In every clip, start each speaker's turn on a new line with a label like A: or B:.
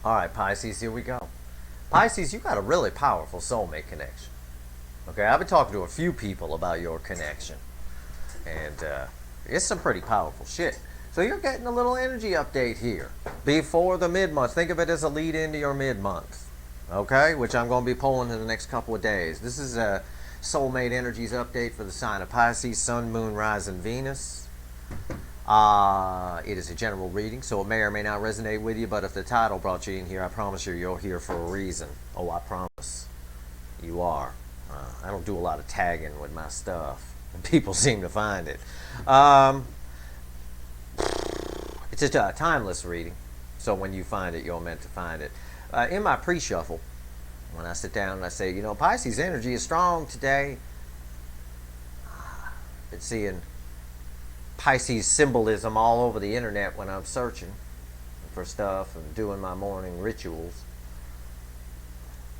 A: All right, Pisces, here we go. Pisces, you got a really powerful soulmate connection. Okay, I've been talking to a few people about your connection, and it's some pretty powerful shit. So you're getting a little energy update here before the mid-month. Think of it as a lead into your mid-month, okay? Which I'm going to be pulling in the next couple of days. This is a Soulmate Energies update for the sign of Pisces, Sun, Moon, Rising, Venus. It is a general reading, so it may or may not resonate with you, but if the title brought you in here, I promise you, you're here for a reason. Oh, I promise. You are. I don't do a lot of tagging with my stuff, and people seem to find it. It's just a timeless reading, so when you find it, you're meant to find it. In my pre-shuffle, when I sit down and I say, you know, Pisces energy is strong today, I've been seeing Pisces symbolism all over the internet when I'm searching for stuff and doing my morning rituals.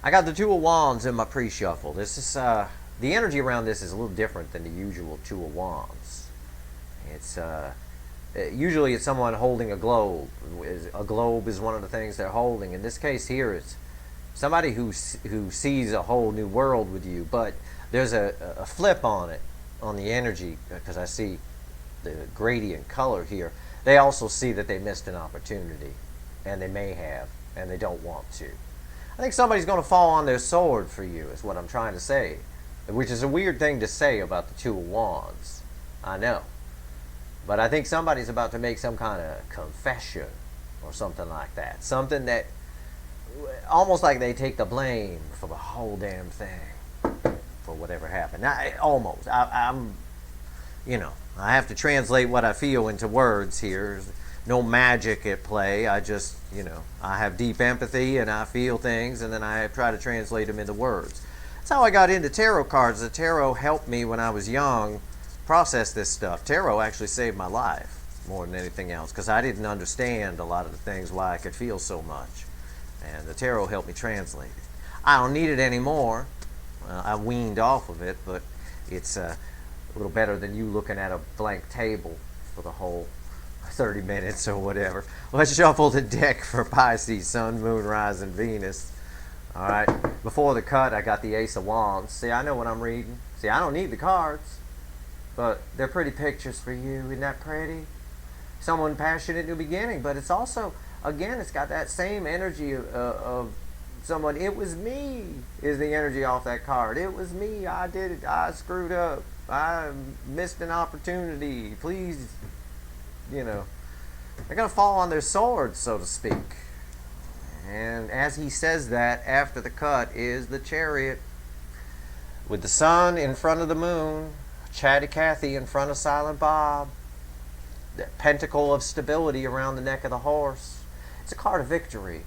A: I got the Two of Wands in my pre-shuffle. This is the energy around this is a little different than the usual Two of Wands. It's usually it's someone holding a globe. A globe is one of the things they're holding. In this case here, it's somebody who sees a whole new world with you. But there's a flip on it, on the energy, because I see the gradient color here. They also see that they missed an opportunity, and they may have, and they don't want to. I think somebody's going to fall on their sword for you, is what I'm trying to say, which is a weird thing to say about the Two of Wands. I know. But I think somebody's about to make some kind of confession or something like that. Something that, almost like they take the blame for the whole damn thing, for whatever happened. Now, almost. I'm, you know, I have to translate what I feel into words here. There's no magic at play. I just, you know, I have deep empathy and I feel things, and then I try to translate them into words. That's how I got into tarot cards. The tarot helped me when I was young process this stuff. Tarot actually saved my life more than anything else, because I didn't understand a lot of the things why I could feel so much, and the tarot helped me translate it. I don't need it anymore. I weaned off of it, but it's a little better than you looking at a blank table for the whole 30 minutes or whatever. Let's shuffle the deck for Pisces, Sun, Moon, Rising, Venus. All right, before the cut, I got the Ace of Wands. See, I know what I'm reading. See, I don't need the cards, but they're pretty pictures for you. Isn't that pretty? Someone passionate in the beginning, but it's also, again, it's got that same energy of someone. It was me is the energy off that card. It was me. I did it. I screwed up. I missed an opportunity. Please, you know, they're going to fall on their swords, so to speak. And as he says that, after the cut is the Chariot, with the sun in front of the moon, Chatty Cathy in front of Silent Bob, the pentacle of stability around the neck of the horse. It's a card of victory.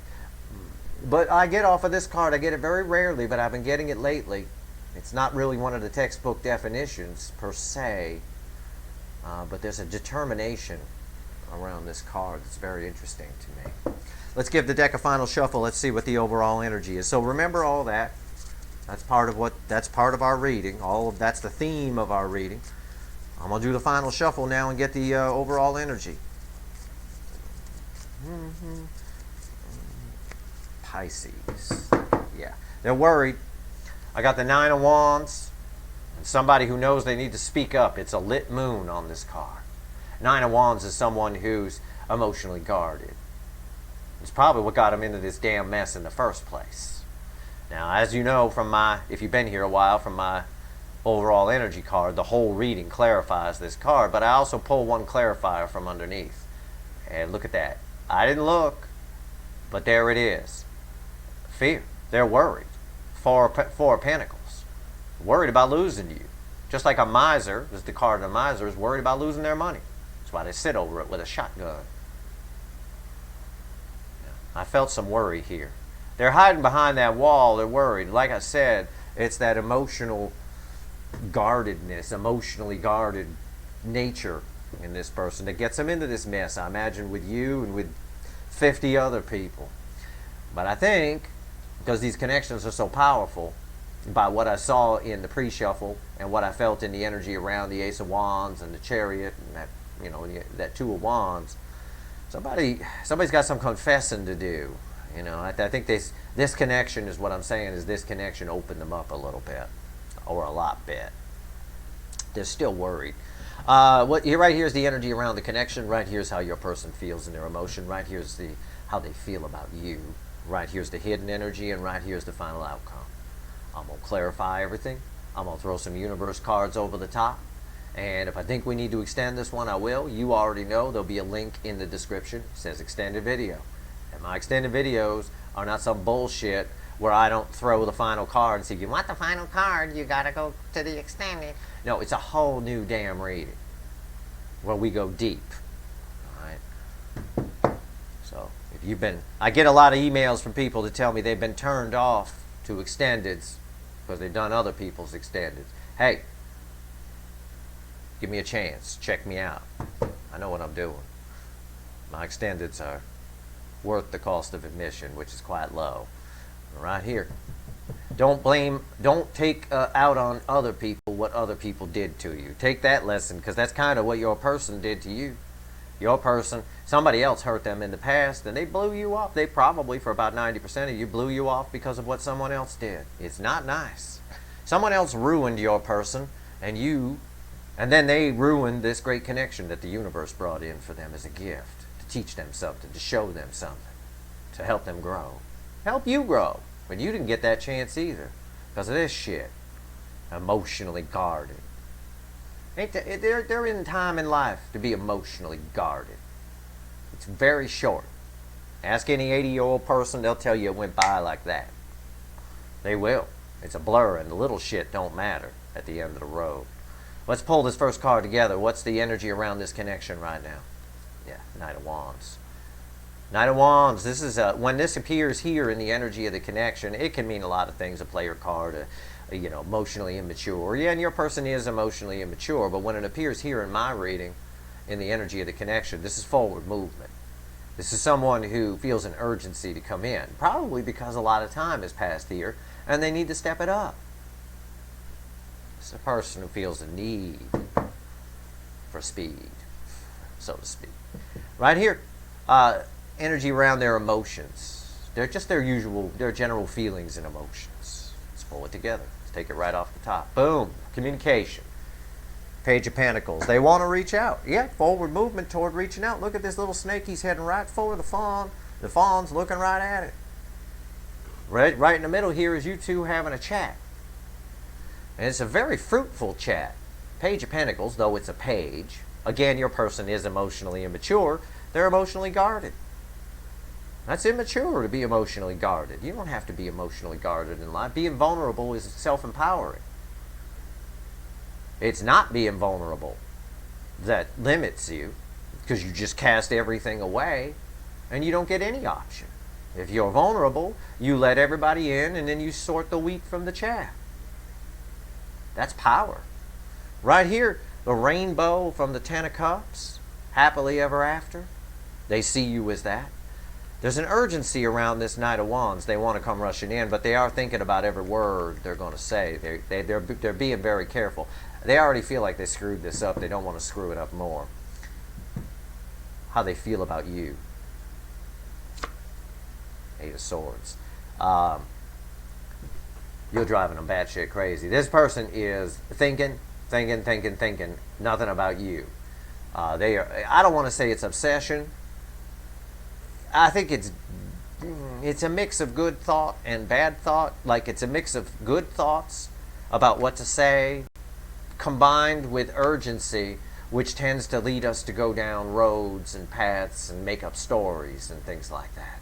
A: But I get off of this card, I get it very rarely, but I've been getting it lately. It's not really one of the textbook definitions per se, but there's a determination around this card that's very interesting to me. Let's give the deck a final shuffle. Let's see what the overall energy is. So remember all that. That's part of our reading. That's the theme of our reading. I'm gonna do the final shuffle now and get the overall energy. Pisces. Yeah, they're worried. I got the Nine of Wands, and somebody who knows they need to speak up. It's a lit moon on this card. Nine of Wands is someone who's emotionally guarded. It's probably what got him into this damn mess in the first place. Now, as you know from if you've been here a while, from my overall energy card, the whole reading clarifies this card, but I also pull one clarifier from underneath. And look at that. I didn't look, but there it is. Fear. They're worried. Four of Pentacles. Worried about losing you. Just like a miser, this is the card of the miser, is worried about losing their money. That's why they sit over it with a shotgun. I felt some worry here. They're hiding behind that wall. They're worried. Like I said, it's that emotional guardedness, emotionally guarded nature in this person that gets them into this mess, I imagine, with you and with 50 other people. But I think, because these connections are so powerful, by what I saw in the pre-shuffle and what I felt in the energy around the Ace of Wands and the Chariot and that, you know, that Two of Wands, somebody's got some confessing to do. You know, I think this connection is what I'm saying is this connection opened them up a little bit, or a lot bit. They're still worried. Right here's the energy around the connection. Right here's how your person feels in their emotion. Right here's how they feel about you. Right here's the hidden energy, and right here's the final outcome. I'm gonna clarify everything. I'm gonna throw some universe cards over the top. And if I think we need to extend this one, I will. You already know there'll be a link in the description. It says extended video. And my extended videos are not some bullshit where I don't throw the final card and say, you want the final card, you gotta go to the extended. No, it's a whole new damn reading where we go deep. Alright? So, if you've been, I get a lot of emails from people that tell me they've been turned off to extendeds because they've done other people's extendeds. Hey, give me a chance. Check me out. I know what I'm doing. My extendeds are worth the cost of admission, which is quite low. Right here. Don't take out on other people what other people did to you. Take that lesson, because that's kind of what your person did to you. Your person, somebody else hurt them in the past, and they blew you off. They probably, for about 90% of you, blew you off because of what someone else did. It's not nice. Someone else ruined your person, and then they ruined this great connection that the universe brought in for them as a gift, to teach them something, to show them something, to help them grow. Help you grow. But you didn't get that chance either because of this shit. Emotionally guarded. They're in time in life to be emotionally guarded. It's very short. Ask any 80-year-old person, they'll tell you it went by like that. They will. It's a blur, and the little shit don't matter at the end of the road. Let's pull this first card together. What's the energy around this connection right now? Yeah, Knight of Wands. Knight of Wands, this is when this appears here in the energy of the connection, it can mean a lot of things. A player card, emotionally immature. Yeah, and your person is emotionally immature, but when it appears here in my reading, in the energy of the connection, this is forward movement. This is someone who feels an urgency to come in, probably because a lot of time has passed here, and they need to step it up. It's a person who feels a need for speed, so to speak. Right here, energy around their emotions. They're just their general feelings and emotions. Let's pull it together. Let's take it right off the top. Boom. Communication. Page of Pentacles. They want to reach out. Yeah, forward movement toward reaching out. Look at this little snake. He's heading right for the fawn. The fawn's looking right at it. Right in the middle here is you two having a chat. And it's a very fruitful chat. Page of Pentacles, though it's a page. Again, your person is emotionally immature. They're emotionally guarded. That's immature to be emotionally guarded. You don't have to be emotionally guarded in life. Being vulnerable is self-empowering. It's not being vulnerable that limits you, because you just cast everything away and you don't get any option. If you're vulnerable, you let everybody in and then you sort the wheat from the chaff. That's power. Right here, the rainbow from the Ten of Cups, happily ever after. They see you as that. There's an urgency around this Knight of Wands. They want to come rushing in, but they are thinking about every word they're going to say. They're being very careful. They already feel like they screwed this up. They don't want to screw it up more. How they feel about you. Eight of Swords. You're driving them batshit crazy. This person is thinking, nothing about you. I don't want to say it's obsession. I think it's a mix of good thought and bad thought. Like, it's a mix of good thoughts about what to say, combined with urgency, which tends to lead us to go down roads and paths and make up stories and things like that.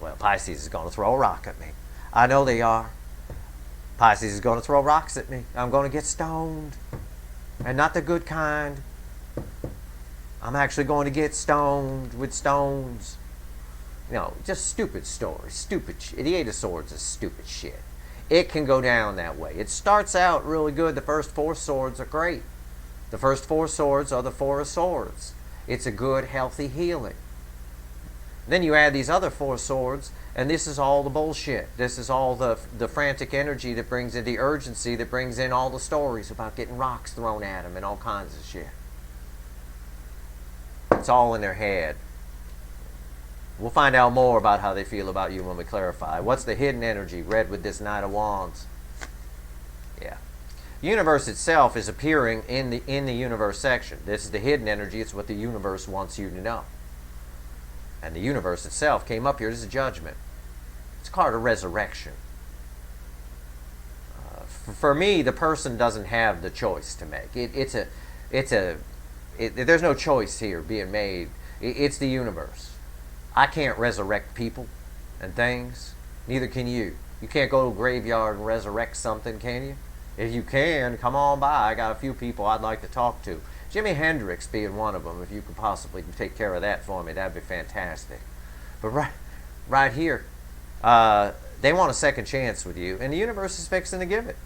A: Well, Pisces is going to throw a rock at me. I know they are. Pisces is going to throw rocks at me. I'm going to get stoned. And not the good kind. I'm actually going to get stoned with stones. Just stupid stories. Stupid shit. The Eight of Swords is stupid shit. It can go down that way. It starts out really good. The first four swords are great. The first four swords are the Four of Swords. It's a good, healthy healing. Then you add these other four swords, and this is all the bullshit. This is all the frantic energy that brings in the urgency, that brings in all the stories about getting rocks thrown at them and all kinds of shit. It's all in their head. We'll find out more about how they feel about you when we clarify. What's the hidden energy read with this Knight of Wands? Yeah. Universe itself is appearing in the universe section. This is the hidden energy. It's what the universe wants you to know. And the universe itself came up here. This is judgment. It's a card of resurrection. For me, the person doesn't have the choice to make. There's no choice here being made. It's the universe. I can't resurrect people and things. Neither can you. You can't go to a graveyard and resurrect something, can you? If you can, come on by. I got a few people I'd like to talk to. Jimi Hendrix being one of them. If you could possibly take care of that for me, that'd be fantastic. But right here, they want a second chance with you, and the universe is fixing to give it.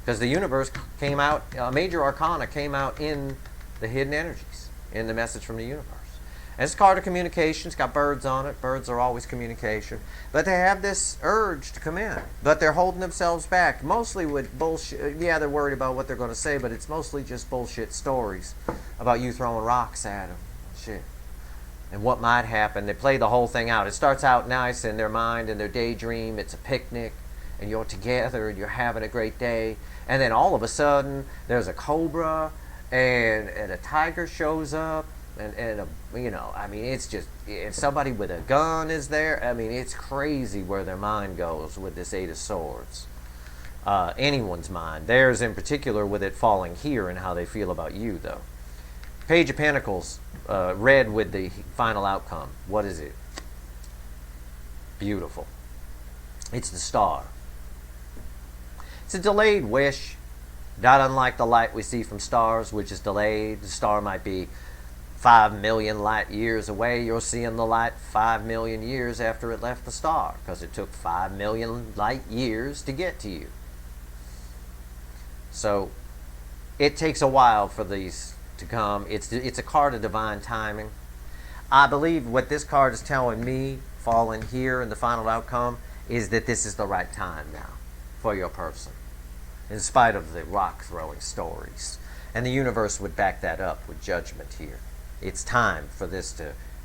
A: Because the universe came out, a major arcana came out in the hidden energies, in the message from the universe. And it's a card of communication. It's got birds on it. Birds are always communication. But they have this urge to come in. But they're holding themselves back, mostly with bullshit. Yeah, they're worried about what they're going to say, but it's mostly just bullshit stories about you throwing rocks at them. Shit. And what might happen. They play the whole thing out. It starts out nice in their mind and their daydream. It's a picnic, and you're together, and you're having a great day. And then all of a sudden, there's a cobra, and a tiger shows up. And I mean, it's just, if somebody with a gun is there, I mean, it's crazy where their mind goes with this Eight of Swords. Anyone's mind. Theirs in particular, with it falling here and how they feel about you, though. Page of Pentacles, red with the final outcome. What is it? Beautiful. It's the Star. It's a delayed wish, not unlike the light we see from stars, which is delayed. The star might be 5 million light years away. You're seeing the light 5 million years after it left the star, because it took 5 million light years to get to you. So it takes a while for these to come. It's a card of divine timing. I believe what this card is telling me, falling here in the final outcome, is that this is the right time now for your person, in spite of the rock throwing stories. And the universe would back that up with judgment here. It's time for this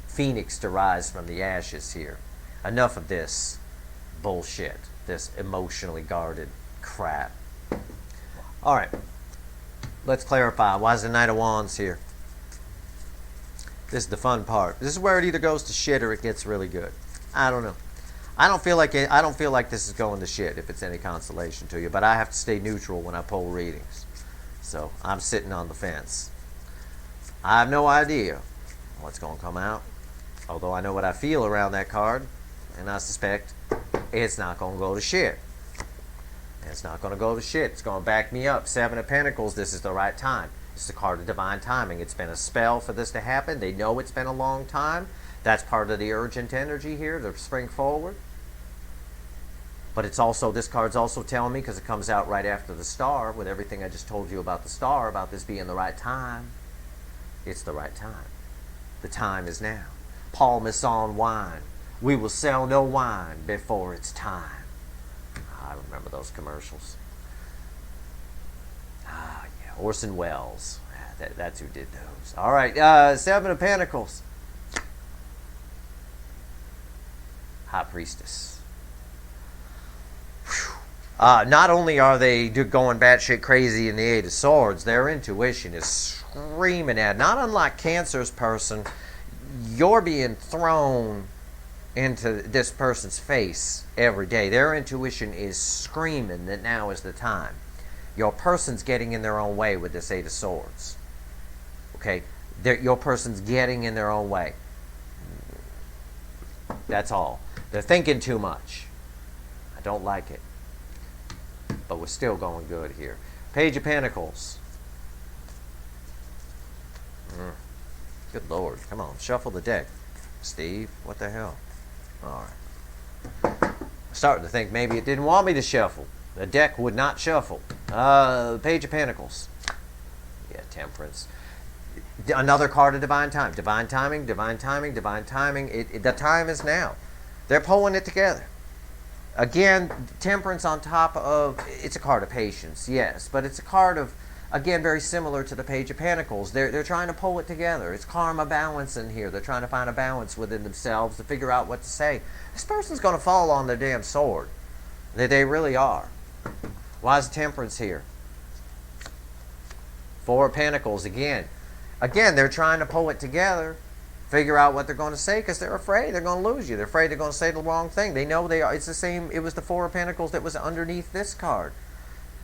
A: phoenix to rise from the ashes here. Enough of this bullshit, this emotionally guarded crap. All right, let's clarify. Why is the Knight of Wands here? This is the fun part. This is where it either goes to shit or it gets really good. I don't know. I don't feel like this is going to shit, if it's any consolation to you, but I have to stay neutral when I pull readings. So I'm sitting on the fence. I have no idea what's going to come out, although I know what I feel around that card, and I suspect it's not going to go to shit. It's not going to go to shit. It's going to back me up. 7 of Pentacles, this is the right time. It's the card of divine timing. It's been a spell for this to happen. They know it's been a long time. That's part of the urgent energy here to spring forward. But it's also, this card's also telling me, because it comes out right after the Star, with everything I just told you about the Star, about this being the right time. It's the right time. The time is now. Palm is on wine. We will sell no wine before it's time. I remember those commercials. Ah, yeah, Orson Welles. That's who did those. All right, 7 of Pentacles. High Priestess. Not only are they going batshit crazy in the Eight of Swords, their intuition is screaming at, not unlike Cancer's person, you're being thrown into this person's face every day. Their intuition is screaming that now is the time. Your person's getting in their own way with this Eight of Swords. Okay? Your person's getting in their own way. That's all. They're thinking too much. I don't like it. But we're still going good here. Page of Pentacles. Good Lord. Come on. Shuffle the deck, Steve. What the hell? All right. I'm starting to think maybe it didn't want me to shuffle. The deck would not shuffle. Page of Pentacles. Yeah, Temperance. Another card of divine time. Divine timing, divine timing, divine timing. The time is now. They're pulling it together. Again, Temperance on top of, it's a card of patience, yes, but it's a card of Again, very similar to the Page of Pentacles. They're trying to pull it together. It's karma balance in here. They're trying to find a balance within themselves to figure out what to say. This person's going to fall on their damn sword. They really are. Why is Temperance here? Four of Pentacles again. Again, they're trying to pull it together, figure out what they're going to say, because they're afraid they're going to lose you. They're afraid they're going to say the wrong thing. They know they are. It's the same. It was the Four of Pentacles that was underneath this card.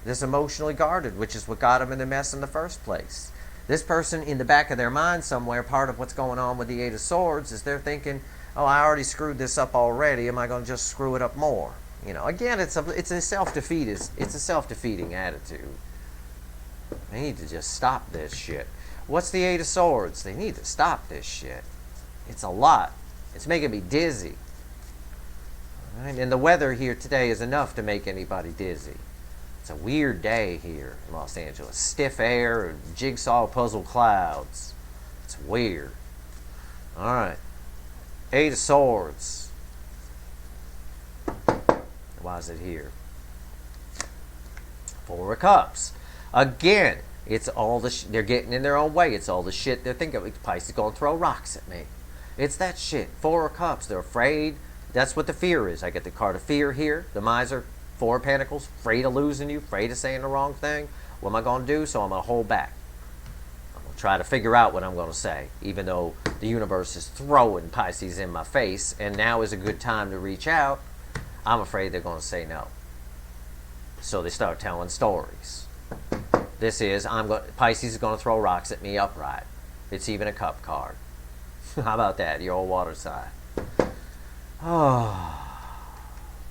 A: This emotionally guarded, which is what got them in the mess in the first place. This person, in the back of their mind somewhere, part of what's going on with the Eight of Swords is they're thinking, oh, I already screwed this up already. Am I going to just screw it up more? You know, again, it's a self-defeating attitude. They need to just stop this shit. What's the Eight of Swords? They need to stop this shit. It's a lot. It's making me dizzy. All right? And the weather here today is enough to make anybody dizzy. It's a weird day here in Los Angeles. Stiff air and jigsaw puzzle clouds. It's weird. All right. Eight of Swords. Why is it here? Four of Cups. Again, it's all they're getting in their own way. It's all the shit they're thinking. Pisces going to throw rocks at me. It's that shit. Four of Cups. They're afraid. That's what the fear is. I get the card of fear here. The Miser. Four of Pentacles. Afraid of losing you. Afraid of saying the wrong thing. What am I going to do? So I'm going to hold back. I'm going to try to figure out what I'm going to say. Even though the universe is throwing Pisces in my face. And now is a good time to reach out. I'm afraid they're going to say no. So they start telling stories. This is, Pisces is going to throw rocks at me upright. It's even a cup card. How about that? Your old water sign. Oh.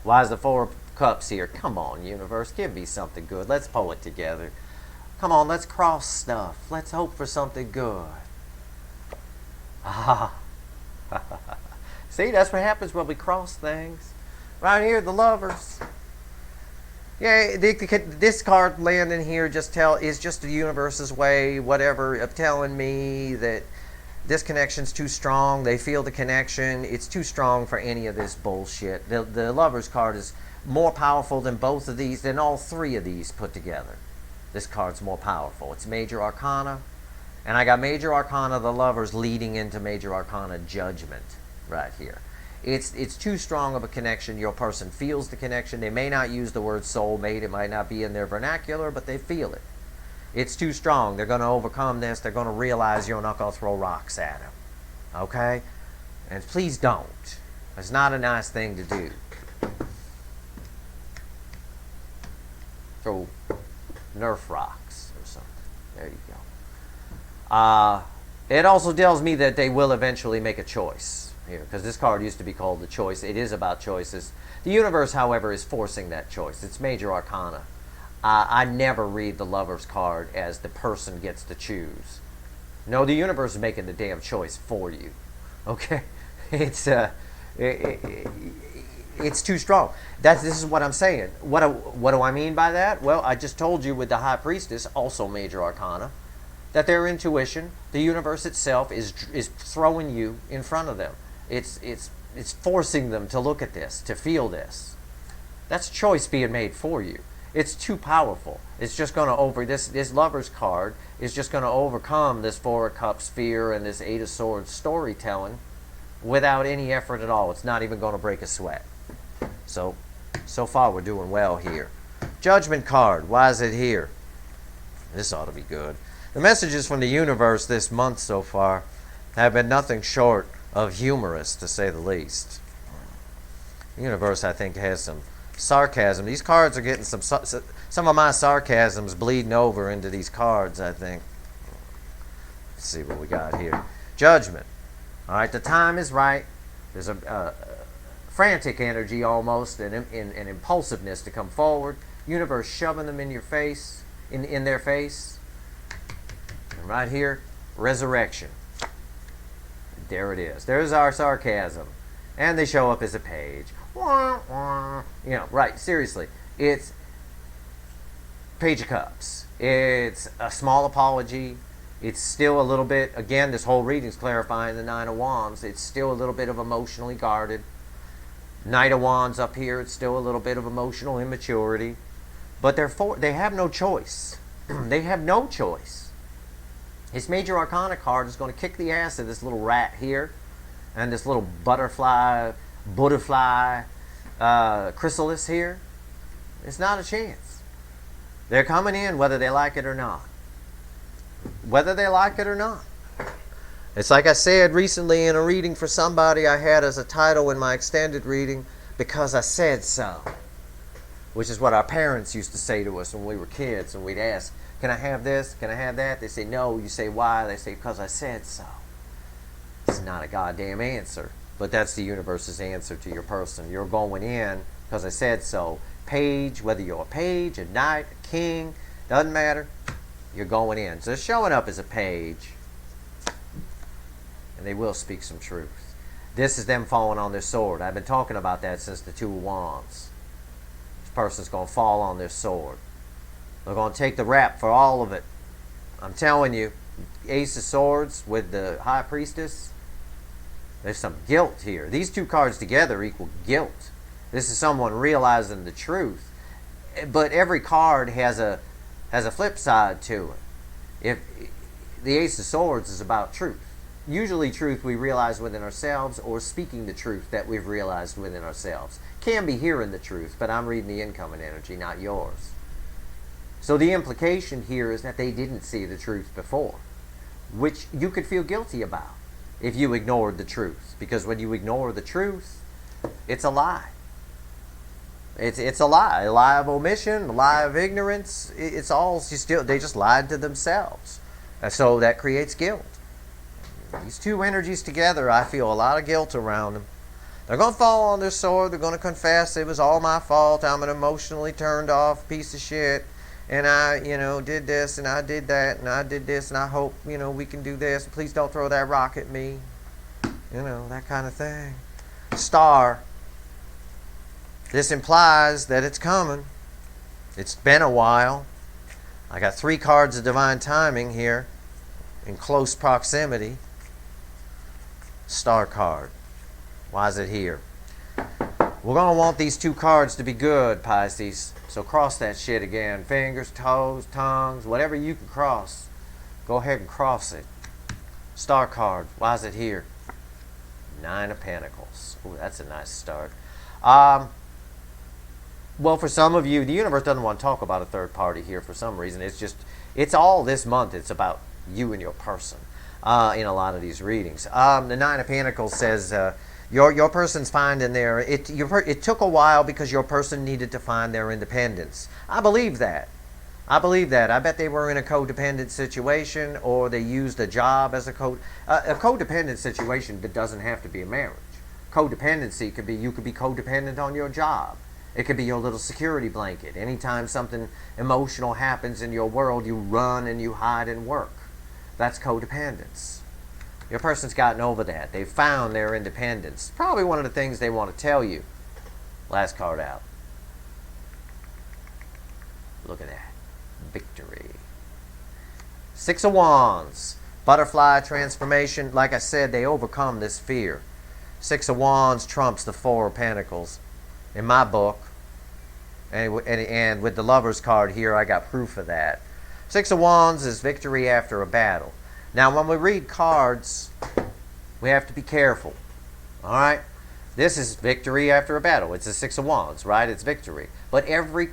A: Why is the Four of Cups here? Come on, universe. Give me something good. Let's pull it together. Come on, let's cross stuff. Let's hope for something good. Ah. See, that's what happens when we cross things. Right here, the Lovers. Yeah, this card landing here is just the universe's way, whatever, of telling me that this connection's too strong. They feel the connection. It's too strong for any of this bullshit. The Lovers card is more powerful than both of these, than all three of these put together. This card's more powerful. It's Major Arcana. And I got Major Arcana, the Lovers, leading into Major Arcana, Judgment, right here. It's too strong of a connection. Your person feels the connection. They may not use the word soulmate. It might not be in their vernacular, but they feel it. It's too strong. They're going to overcome this. They're going to realize you're not going to throw rocks at them. Okay? And please don't. It's not a nice thing to do. Throw Nerf rocks or something. There you go. It also tells me that they will eventually make a choice. Here, because this card used to be called the choice. It is about choices. The universe, however, is forcing that choice. It's Major Arcana. I never read the Lover's card as the person gets to choose. No, the universe is making the damn choice for you. Okay? It's too strong. This is what I'm saying. What do I mean by that? Well, I just told you with the High Priestess, also Major Arcana, that their intuition, the universe itself, is throwing you in front of them. It's forcing them to look at this, to feel this. That's choice being made for you. It's too powerful. It's just going to this Lover's card is just going to overcome this Four of Cups fear and this Eight of Swords storytelling without any effort at all. It's not even going to break a sweat. So far we're doing well here. Judgment card. Why is it here? This ought to be good. The messages from the universe this month so far have been nothing short of humorous, to say the least. The universe, I think, has some sarcasm. These cards are getting some of my sarcasms bleeding over into these cards, I think. Let's see what we got here. Judgment. All right, the time is right. There's a frantic energy almost, and impulsiveness to come forward. Universe shoving them in your face, in their face. And right here, resurrection. There it is. There's our sarcasm. And they show up as a page. Wah, wah. You know, right, seriously. It's Page of Cups. It's a small apology. It's still a little bit, again, this whole reading's clarifying the Nine of Wands. It's still a little bit of emotionally guarded. Knight of Wands up here, it's still a little bit of emotional immaturity. But they have no choice. They have no choice. His major arcana card is going to kick the ass of this little rat here and this little butterfly chrysalis here. It's not a chance. They're coming in whether they like it or not. Whether they like it or not. It's like I said recently in a reading for somebody I had as a title in my extended reading, because I said so. Which is what our parents used to say to us when we were kids, and we'd ask, can I have this? Can I have that? They say no. You say why? They say because I said so. It's not a goddamn answer, but that's the universe's answer to your person. You're going in because I said so. Page, whether you're a page, a knight, a king, doesn't matter. You're going in. So showing up as a page, and they will speak some truth. This is them falling on their sword. I've been talking about that since the Two of Wands. This person's going to fall on their sword. They're going to take the rap for all of it. I'm telling you, Ace of Swords with the High Priestess, there's some guilt here. These two cards together equal guilt. This is someone realizing the truth. But every card has a flip side to it. If the Ace of Swords is about truth. Usually truth we realize within ourselves, or speaking the truth that we've realized within ourselves. Can be hearing the truth, but I'm reading the incoming energy, not yours. So the implication here is that they didn't see the truth before, which you could feel guilty about if you ignored the truth. Because when you ignore the truth, it's a lie. It's a lie of omission, a lie of ignorance. It's all, they just lied to themselves. And so that creates guilt. These two energies together, I feel a lot of guilt around them. They're going to fall on their sword. They're going to confess it was all my fault. I'm an emotionally turned off piece of shit. And I, did this and I did that and I did this and I hope, we can do this. Please don't throw that rock at me. That kind of thing. Star. This implies that it's coming. It's been a while. I got 3 cards of divine timing here in close proximity. Star card. Why is it here? We're going to want these 2 cards to be good, Pisces. So cross that shit again. Fingers, toes, tongues, whatever you can cross. Go ahead and cross it. Star card. Why is it here? 9 of Pentacles. Ooh, that's a nice start. Well, for some of you, the universe doesn't want to talk about a third party here for some reason. It's all this month. It's about you and your person in a lot of these readings. The 9 of Pentacles says your person's finding it took a while because your person needed to find their independence. I believe that. I bet they were in a codependent situation, or they used a job as a codependent situation that doesn't have to be a marriage. Codependency could be, you could be codependent on your job. It could be your little security blanket. Anytime something emotional happens in your world, you run and you hide and work. That's codependence. Your person's gotten over that. They've found their independence. Probably one of the things they want to tell you. Last card out. Look at that. Victory. 6 of Wands. Butterfly transformation. Like I said, they overcome this fear. 6 of Wands trumps the 4 of Pentacles. In my book, and with the Lover's card here, I got proof of that. 6 of Wands is victory after a battle. Now, when we read cards, we have to be careful. All right? This is victory after a battle. It's a 6 of Wands, right? It's victory. But every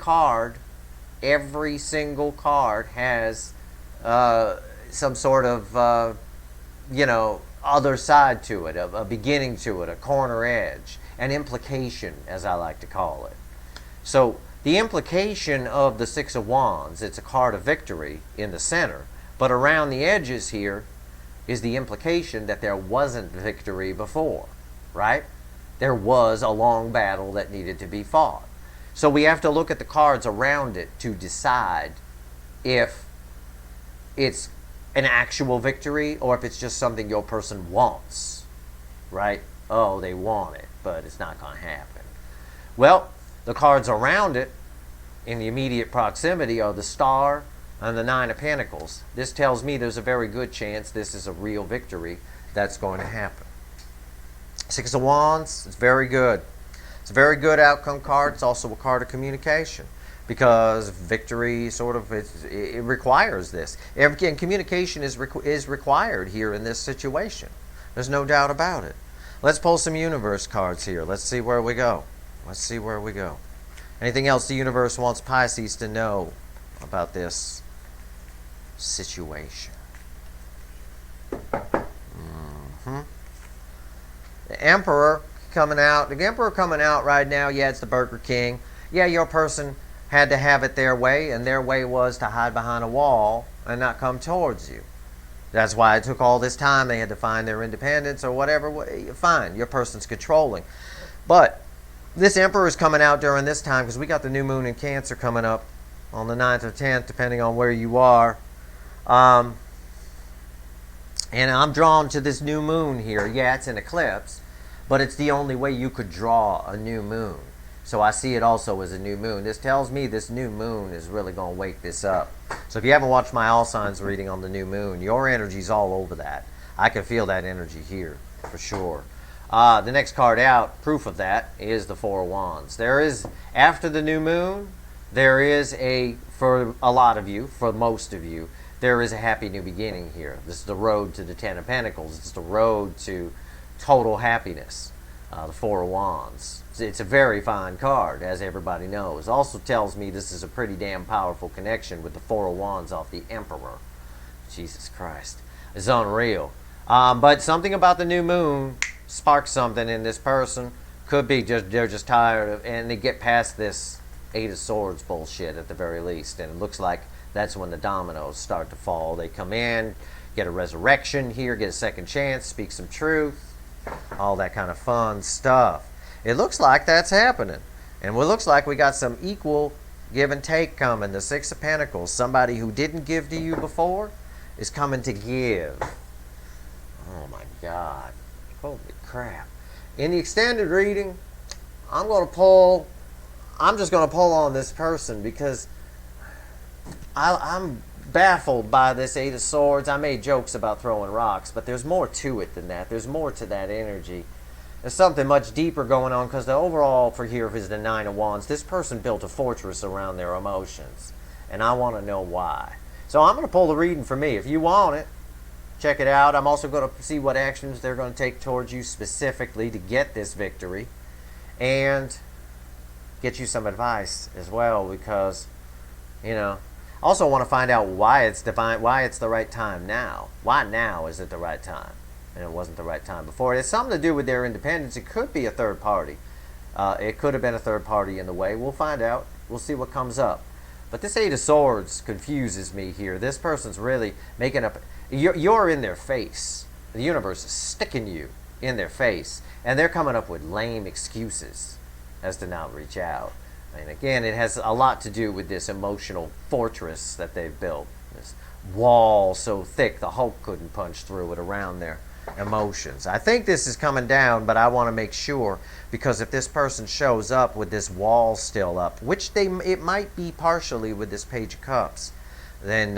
A: single card has some sort of, other side to it, a beginning to it, a corner edge. An implication, as I like to call it. So the implication of the 6 of Wands, it's a card of victory in the center, but around the edges here is the implication that there wasn't victory before, right? There was a long battle that needed to be fought. So we have to look at the cards around it to decide if it's an actual victory or if it's just something your person wants, right? Oh, they want it, but it's not going to happen. Well, the cards around it in the immediate proximity are the Star and the 9 of Pentacles. This tells me there's a very good chance this is a real victory that's going to happen. 6 of Wands, it's very good. It's a very good outcome card. It's also a card of communication. because victory sort of it requires this. And communication is required here in this situation. There's no doubt about it. Let's pull some universe cards here. Let's see where we go. Let's see where we go. Anything else the universe wants Pisces to know about this situation? The Emperor coming out. The Emperor coming out right now. Yeah, it's the Burger King. Yeah, your person had to have it their way, and their way was to hide behind a wall and not come towards you. That's why it took all this time. They had to find their independence or whatever. Fine, your person's controlling. But this Emperor is coming out during this time because we got the new moon in Cancer coming up on the 9th or 10th, depending on where you are. And I'm drawn to this new moon here. Yeah, it's an eclipse, but it's the only way you could draw a new moon. So I see it also as a new moon. This tells me this new moon is really going to wake this up. So if you haven't watched my all signs reading on the new moon, your energy's all over that. I can feel that energy here for sure. The next card out, proof of that, is the Four of Wands. There is, after the new moon, there is for a lot of you, for most of you, there is a happy new beginning here. This is the road to the Ten of Pentacles. It's the road to total happiness. The Four of Wands. It's a very fine card, as everybody knows. Also tells me this is a pretty damn powerful connection with the Four of Wands off the Emperor. Jesus Christ. It's unreal. But something about the new moon sparks something in this person. Could be just they're just tired of, and they get past this Eight of Swords bullshit at the very least. And it looks like that's when the dominoes start to fall. They come in, get a resurrection here, get a second chance, speak some truth. All that kind of fun stuff. It looks like that's happening. And it looks like we got some equal give and take coming. The Six of Pentacles. Somebody who didn't give to you before is coming to give. Oh my God. Holy crap. In the extended reading, I'm just going to pull on this person because I'm baffled by this Eight of Swords. I made jokes about throwing rocks, but there's more to it than that. There's more to that energy. There's something much deeper going on because the overall for here is the Nine of Wands. This person built a fortress around their emotions, and I want to know why. So I'm going to pull the reading for me. If you want it, check it out. I'm also going to see what actions they're going to take towards you specifically to get this victory and get you some advice as well because, you know, I also want to find out why it's the right time now. Why now is it the right time? And it wasn't the right time before. It has something to do with their independence. It could be a third party. It could have been a third party in the way. We'll find out. We'll see what comes up. But this Eight of Swords confuses me here. This person's really making up. You're in their face. The universe is sticking you in their face. And they're coming up with lame excuses as to not reach out. And again, it has a lot to do with this emotional fortress that they've built. This wall so thick the Hulk couldn't punch through it around their emotions. I think this is coming down, but I want to make sure because if this person shows up with this wall still up, which it might be partially with this Page of Cups, then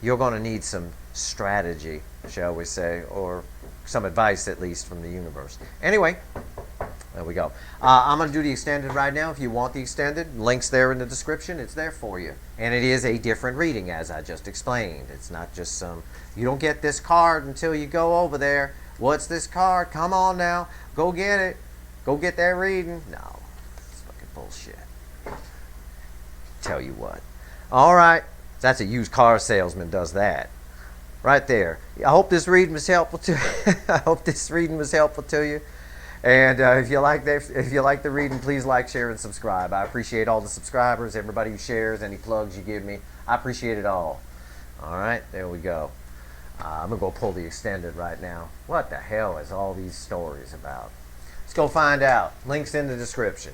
A: you're going to need some strategy, shall we say, or some advice at least from the universe. Anyway. There we go. I'm going to do the extended right now. If you want the extended, links there in the description. It's there for you. And it is a different reading, as I just explained. It's not just some, you don't get this card until you go over there. What's this card? Come on now. Go get it. Go get that reading. No. It's fucking bullshit. Tell you what. All right. That's a used car salesman does that. Right there. I hope this reading was helpful to I hope this reading was helpful to you. And if you like the reading, please like, share, and subscribe. I appreciate all the subscribers, everybody who shares, any plugs you give me. I appreciate it all. All right, there we go. I'm going to go pull the extended right now. What the hell is all these stories about? Let's go find out. Links in the description.